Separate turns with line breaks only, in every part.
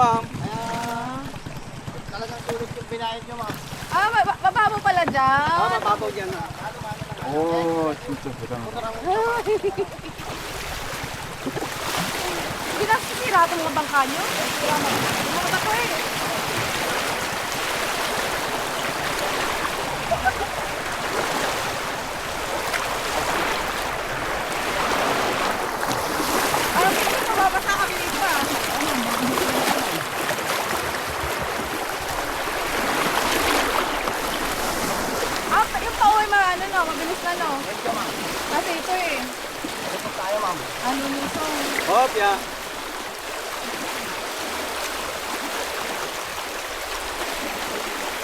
ma'am.
Talagang tulog yung binayad nyo, ma'am.
Mababaw pala dyan.
Mababaw dyan na.
진짜 대단하다.
Hindi na sisira itong mga bangka nyo. Yung mga bato eh. Mababasa kami dito ah. Yung pauwi ano no, mabilis na no. Kasi ito eh.
Ito tayo, ma'am.
Ano nito?
Hop, ya.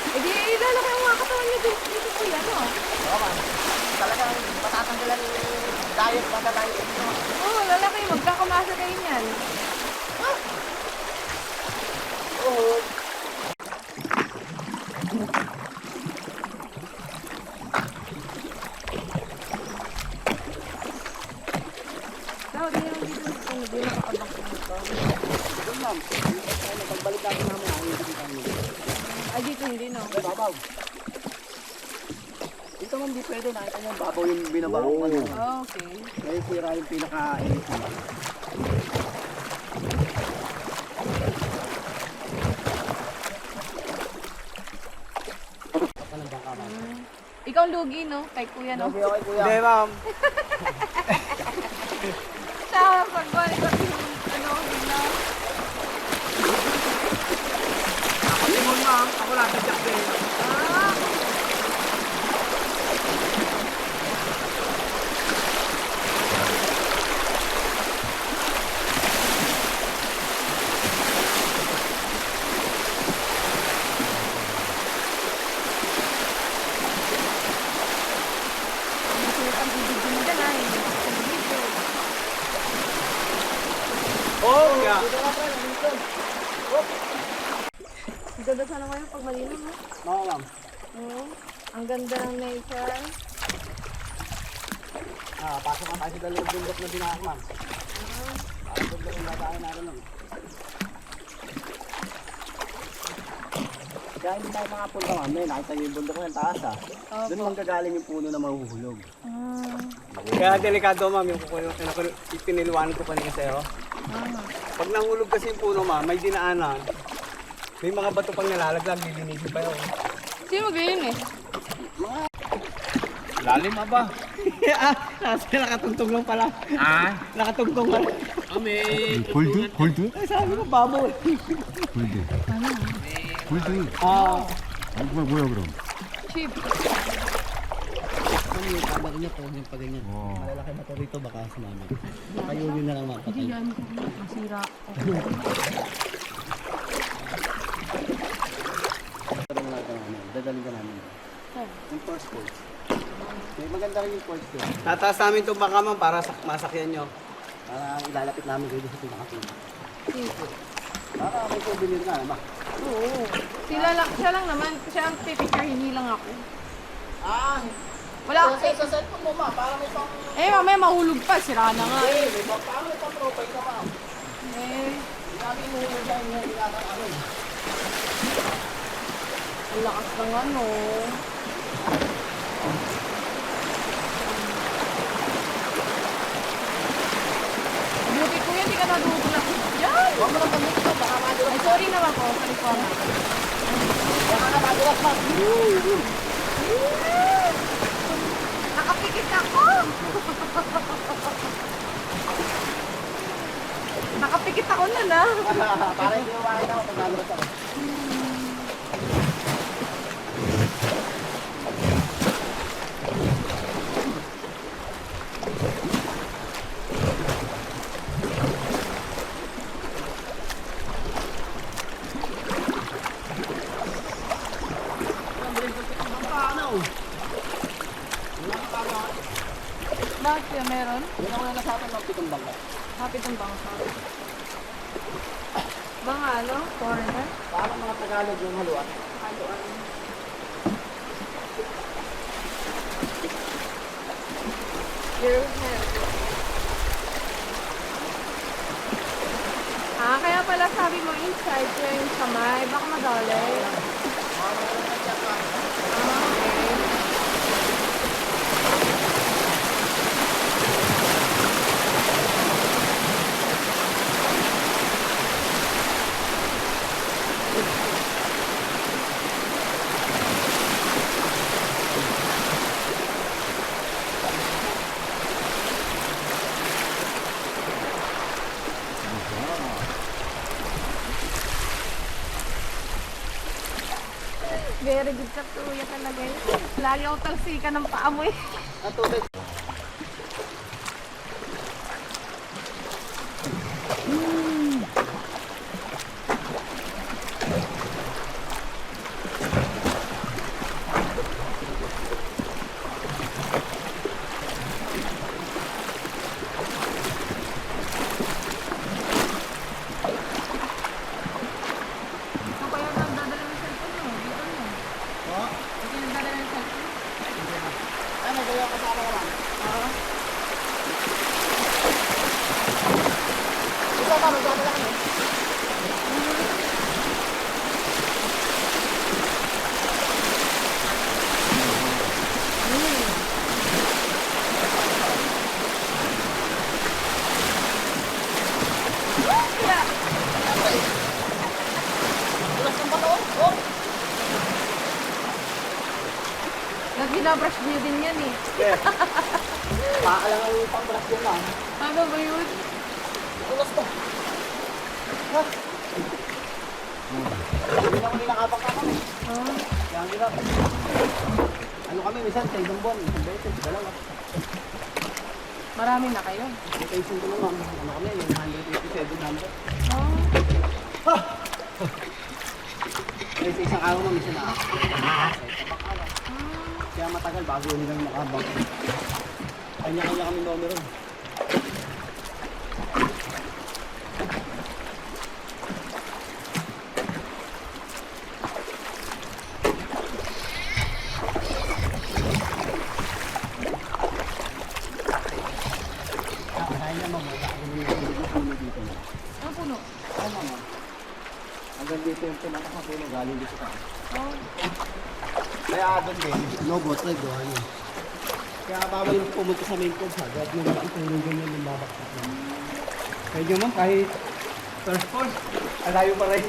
Eh di ilalaki ang mga katawan niyo dito po yan no.
Oo, ma'am. Talagang matatanggalan yung diet, matadiet nyo.
Oo, lalaki. Magkakamasa kayo niyan.
Oo.
Daw, di lang dito kung hindi nakakabang ko nito.
Ito, ma'am. Pagbalik natin namin, ang hindi kami.
Ay, dito hindi no.
Ay, babaw. Dito, ma'am, di pwede. Nakita nyo yung babaw yung binabaw. Ano?
Oh, okay.
Ngayon sira yung pinaka-edit.
Ikaw ang lugi no, kay kuya no.
Okay, okay, kuya.
Hindi, ma'am.
Siya, pag-balik ko ano, bigla.
Ako timon, ma'am. Ako lang sa Jack din.
Ah, ang ibigin mo dyan ah, hindi ko sa video.
Oh, ya.
Dito na, friend. Dito.
Ang ganda sana ngayon pag malinaw no.
Oo, ma'am.
Oo. Ang ganda ng nature.
Pasok na tayo sa dalawang bundok na dinahak, ma'am. Parang bundok yung dadaan natin, ma'am. Kaya hindi tayo makapunta, ma'am. Nakita niyo yung bundok ng taas, ha. Doon manggagaling yung puno na mahuhulog.
Kaya delikado, ma'am, yung piniliwanag ko kanina sa'yo. Pag nahulog kasi yung puno, ma'am, may dinaanan. May mga bato pang nalalaglag, lilinisin pa yun.
Sino maglinis?
Lalim ba? Kasi nakatungtong lang pala. Nakatungtong lang.
골드? 골드?
Ay, sabi ko, baboy.
골드. 골드. 뭐야 그럼?
Cheap.
Ano yung tama niya, huwag yung pag ganyan.
와.
Malalaki ba ito rito, baka sumama. Kayo yun na lang, ma'am.
Hindi yan. Masira.
Dadalhin ka namin. Yung first course. May maganda rin yung course ko.
Tataas namin itong baka, ma'am, para masakyan nyo.
Para ilalapit namin kayo sa pinakapila.
Sige.
Para may souvenir ka, ba?
Oo. Siya lang naman. Siya ang pipicture, hindi lang ako. Wala.
Sa cellphone mo, ma, para may pang...
Eh, mamaya mahulog pa. Sira na nga.
May pang, para may pang profile ka, ma'am.
Eh,
Hindi namin inuhulog dyan yung ingatan namin.
ang lakas ng ano. Buti ko yan, di ka nadudulak. Yan!
Huwag mo lang kami ito, baka madulas.
Ay, sorry naman po. Sorry po.
Baka na madulas, ma'am.
Nakapikit ako! Nakapikit ako nun ah.
Para hindi mo makita ako pag nadulas ako.
Bakit kaya meron?
Yun ang wala sa akin ng pitong bangka.
Kapit ang bangka. Mga ano? Foreigner?
Para mga Tagalog yung haluan.
Haluan. Your head. Kaya pala sabi mo inside, kaya yung kamay. Baka madali. Ah, okay. Very good ka tuya talaga yun. Lagi ako talsikan ng paa mo eh.
Katulad.
Saan kaya nagdadala ng cellphone mo? Dito mo. Dito nagdadala ng cellphone?
Ano, kaya kasama ko lang. Ito ba, magdadala kami?
Kaya,
Ulas ng bato, oh!
nagbinabrush niyo din yan eh.
Yeah. Pakakalangan yung pang-brush yun lang.
Ano ba yun?
Ulas to. Ha? Hindi na kami nakabang ka kami.
Ah,
Kaya ang hirap. Ano kami, minsan sa isang buwan, isang beses, dalawa.
marami na kayo.
Vacation ko naman, ano kami, yung 187
Oh.
Kaya sa isang araw naman, minsan na. Kaya matagal bago nilang makabang. Kanya-kanya kami numero. Kaya naman, wala ako nung dito.
Ang puno.
Ano naman? Hanggang dito yung pinakapuno galing dito ka.
Oh.
Kaya doon din, no boat ride doon. Kaya bawal yung pumunta sa main cove ha. Dahil yung mga itulong ganyan yung babaksak na.
Kaya nyo ma'am, kahit first course, alayo pa rin.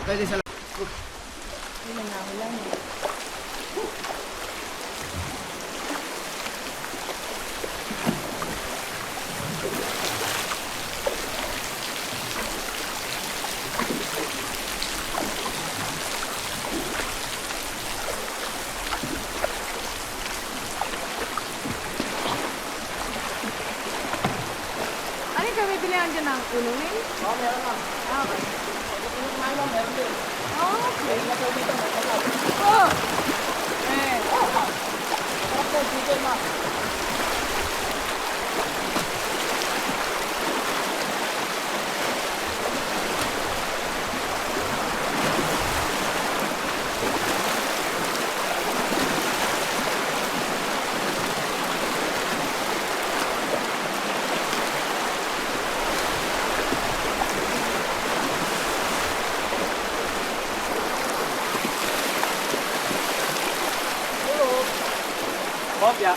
Pwede sa
Hindi na nahulan eh. Ano yung kami bilihan dyan ng ulungin?
Oo, meron na.
Ah, okay.
Yung kumain mo, meron din.
Oh, okay.
Meron na po dito, meron na.
Oh! Eh,
Sarap po, dito ma.
Kopya.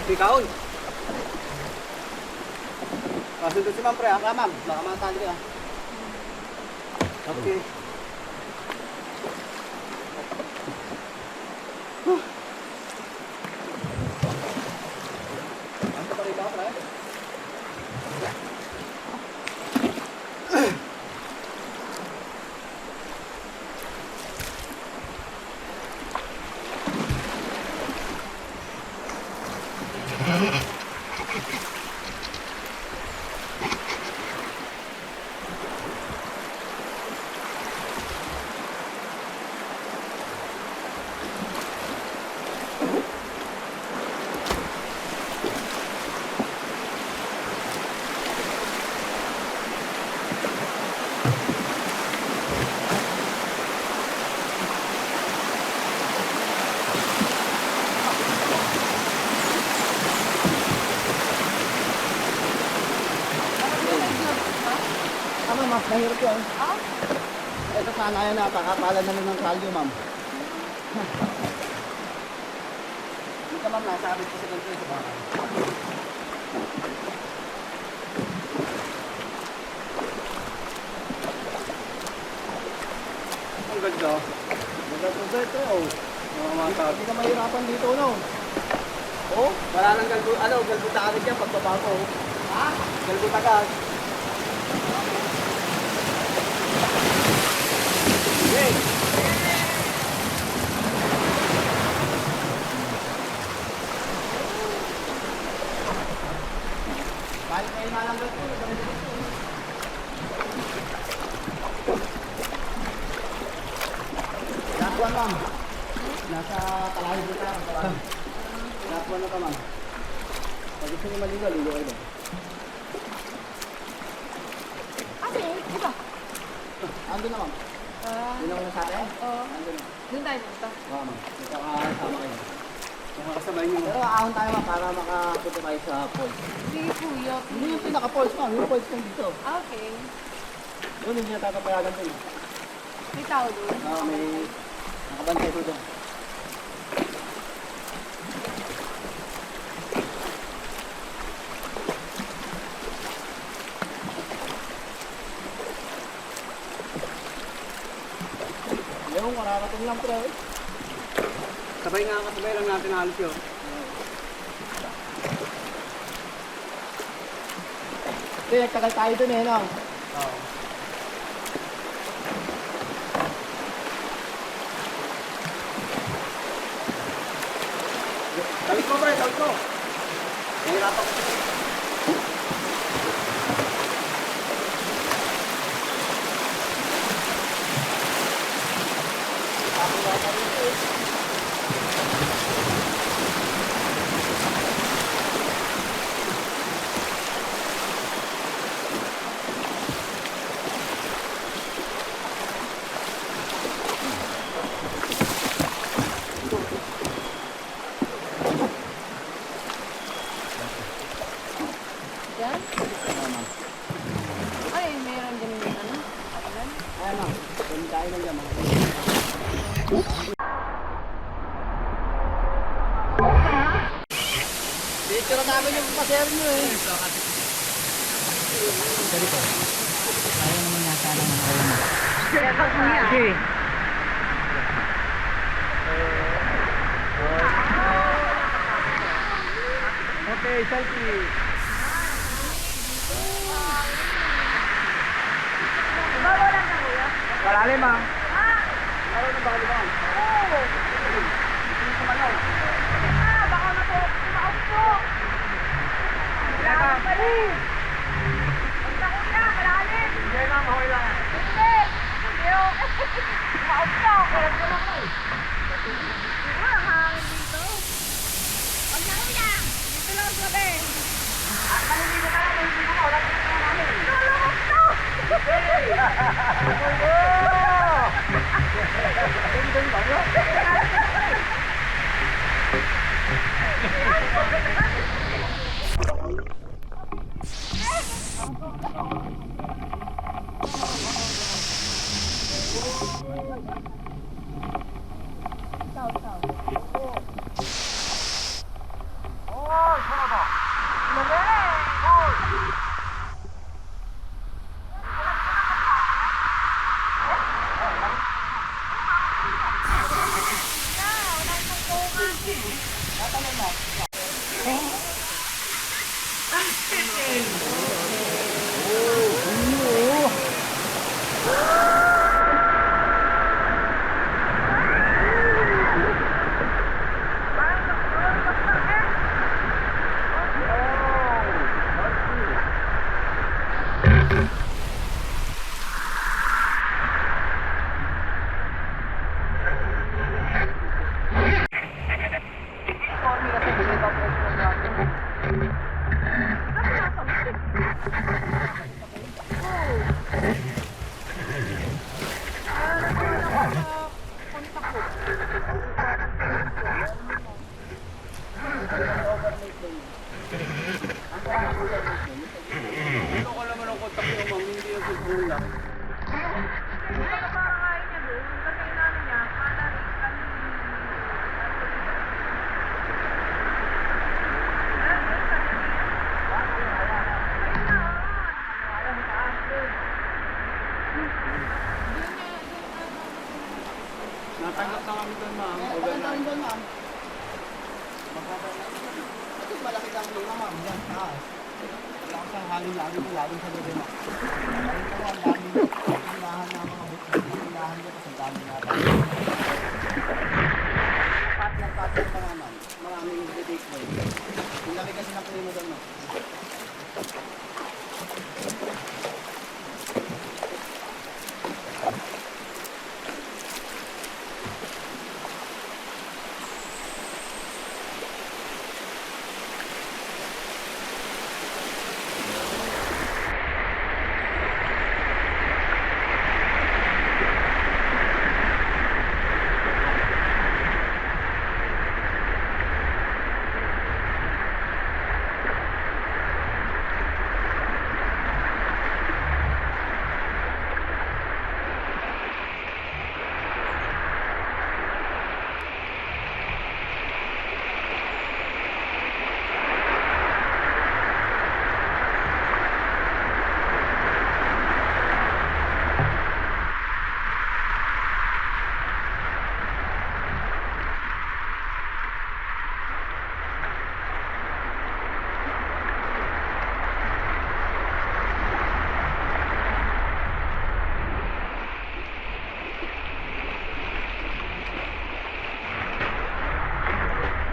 Bikaon. Pasundot si ma'am pre ha.
Baka ma'am, baka matali ka.
Okay.
Ano pa rin ba, pre? Ano, mas mahirap yun.
Ah?
Ito sana yan, napakapala naman ng kalyo, ma'am. Dito, ma'am, nasabit ko sa ganito sa baka.
Ang ganda.
Maganda ito, oh.
Mga mata.
Hindi ka mahirapan dito, no? Oh,
Wala nang galbuta agad yan pagbaba ko. Ha? Galbuta agad. Hey!
balik kayo na lang dito. Lakuan, ma'am. Nasa talahin dito ang talahin. Lakuan na ka, ma'am. Pag gusto niyo maligo, ligo kayo doon.
Kasi, iba.
Ando na, ma'am. Yun ako na sa atin.
Oo.
Ando na.
Doon tayo punta.
Oo, ma'am. Magkakasama kayo.
Makakasabay niyo.
Pero ahon tayo, ma'am, para makapunta tayo sa falls.
Sige, kuya.
Hindi yung pinaka-falls, ma'am. Yung falls lang dito.
Ah, okay.
Doon, hindi na tatapayagan doon.
May tao doon.
May nakabantay ko doon. Yung mararating lang, pre.
Sabay nga kasabay lang natin halos yun.
Hindi, nagtagal tayo doon eh, no?
Oo. Tawid mo pre, tawid mo. Nahirapan ko.
Yan? Ay, meron din yung ano. Ayan.
Ayan, ma'am. Doon tayo lang dyan, mga. Dito na namin yung paser nyo eh.
Sige. Okay, selfie. Malalim ah. Meron ng bali ba? Oo. Hindi ko malaw.
Baka na po, maupo.
Wala ka.
Basta kuya, malalim.
Hindi na, mahoy lang.
Hindi. Pero, maupo. Kaya ko lang ko. Ang hangin dito. Huwag na kuya. Dito lang sabi.
Maliligo ka lang, maliligo ka. Wala ka na namin.
Tulungan to. Kasi parang ayaw niya doon. Kasi inaano niya, para rin kami.
Natanggap na kami doon, ma'am.
Maganda
Overnight.
rin doon, ma'am. Ito malaki lang lima, ma'am. Yan, taas. Wala ko sa hangin lagi mo, lagi sa gabi, ma'am. Ayun ka lang, dami tinahan na mga tinahan niya kasi dami na tayo. Partner pa nga, ma'am. Maraming bibig mo. Yung laki kasi ng klima doon, ma'am.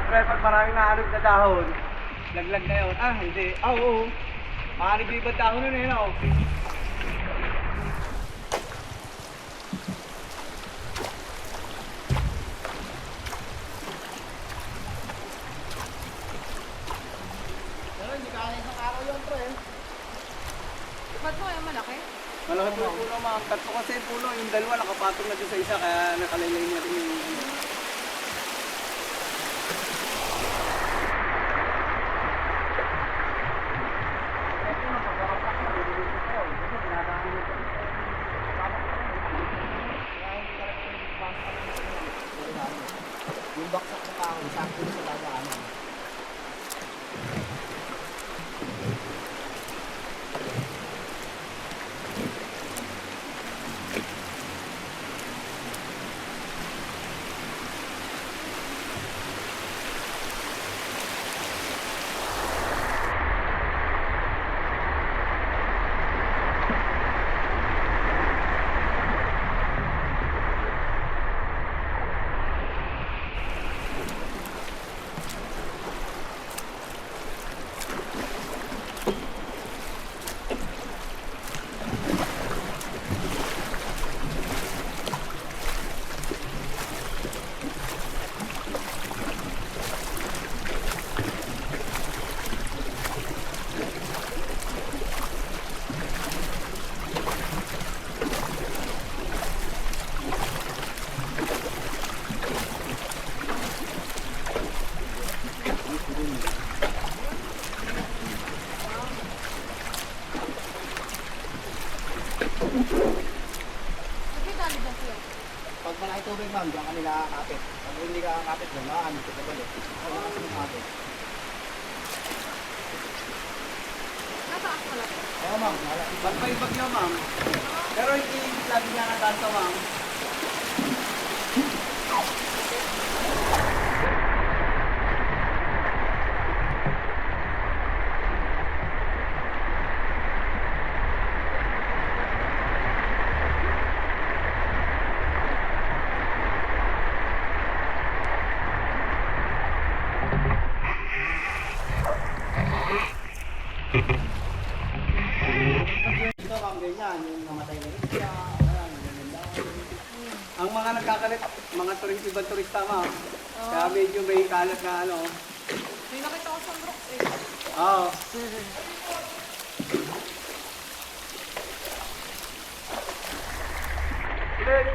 Pre, pag maraming naanog na dahon, laglag na yun. Ah, hindi. Ah, oo. Maanig yung ibang dahon nun eh, no?
Pero hindi kaya isang araw yun, pre.
Ba't mo yung malaki?
Malaki po yung puno, ma'am. Tatlo kasi yung puno. Yung dalawa nakapatong na doon sa isa, kaya nakalaylay niya rin yung...
Yung baksak sa tao, sakto sa dadaanan.
Bakit dali dyan siya?
Pag malaki tubig, ma'am, diyan ka nila kakapit. Pag hindi ka kakapit, doon, makakamit ka balik. Ako na kasi kakapit.
Nataas malaki.
Oo, ma'am, malaki.
Pagpaibag niya, ma'am. Pero hindi lagi niya natasa, ma'am.
Ito, ma'am, ganyan. Yung namatay na isya, ayan, ganyan lang.
Ang mga nagkakalit, mga ibang turista, ma'am. Kaya medyo may kalat na ano.
May nakita ko sa Brooks eh.
Oo. Ulit.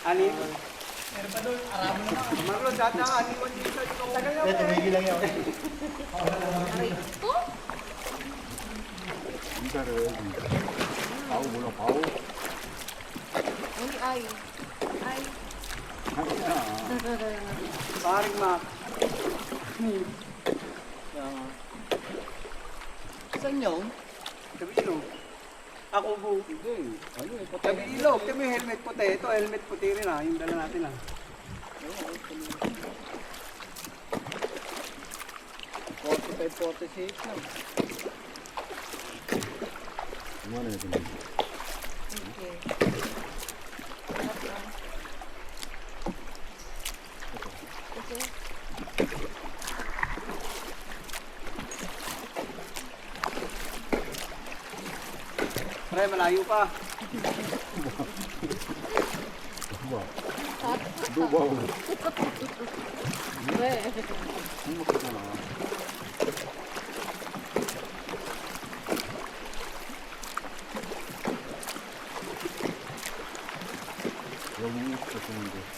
Anin? Meron pa doon, aramo na. Marlo, dati ang anin mo dito. Tagal na
Ito, may lang yun.
Ito?
인자를 바우 몰라 바우
Hindi ay. Ay.
아니야.
Paring Mac.
Saan yun?
Tabi ilog. Ako bu.
Hindi. Ano eh, patay.
Tabi ilog. Tabi helmet puti. Ito helmet puti rin ah. Yung dala natin ah.
45-46 lang.
그만해 좀.
Okay. Okay.
Pre, malayo pa.
봐. 너 봐.
Pre.
행복하잖아. 여기 있어 좋은데.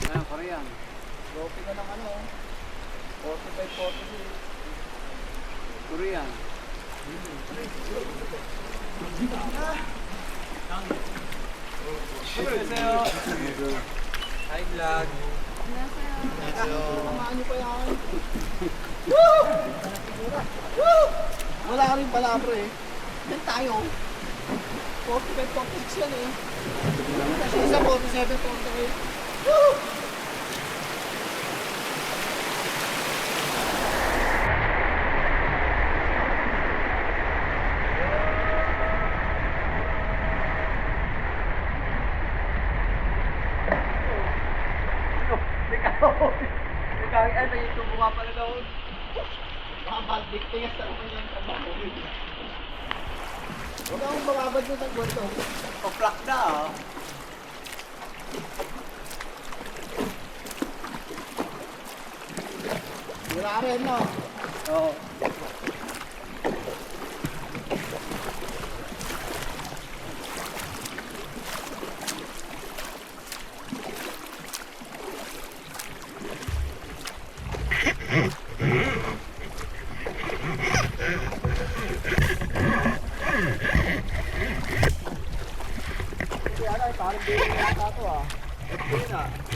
Ayan, Korean.
Trophy ka ng ano. 45-46.
Korean. 안녕하세요. Hi vlog.
Tamaan niyo pa yan. Wala ka rin pala bro eh. Yan tayo. 45-46 yan eh. Isa 47-48.
Ikaw, ay, may tubo nga pala daw.
Baka balik tigas na naman yung trabaho. Huwag akong bababad mo sa kwento.
Pa-plak na ah.
Wala rin no.
Oo.
Kaya na, parang hindi na yata ito ah.
Hindi na.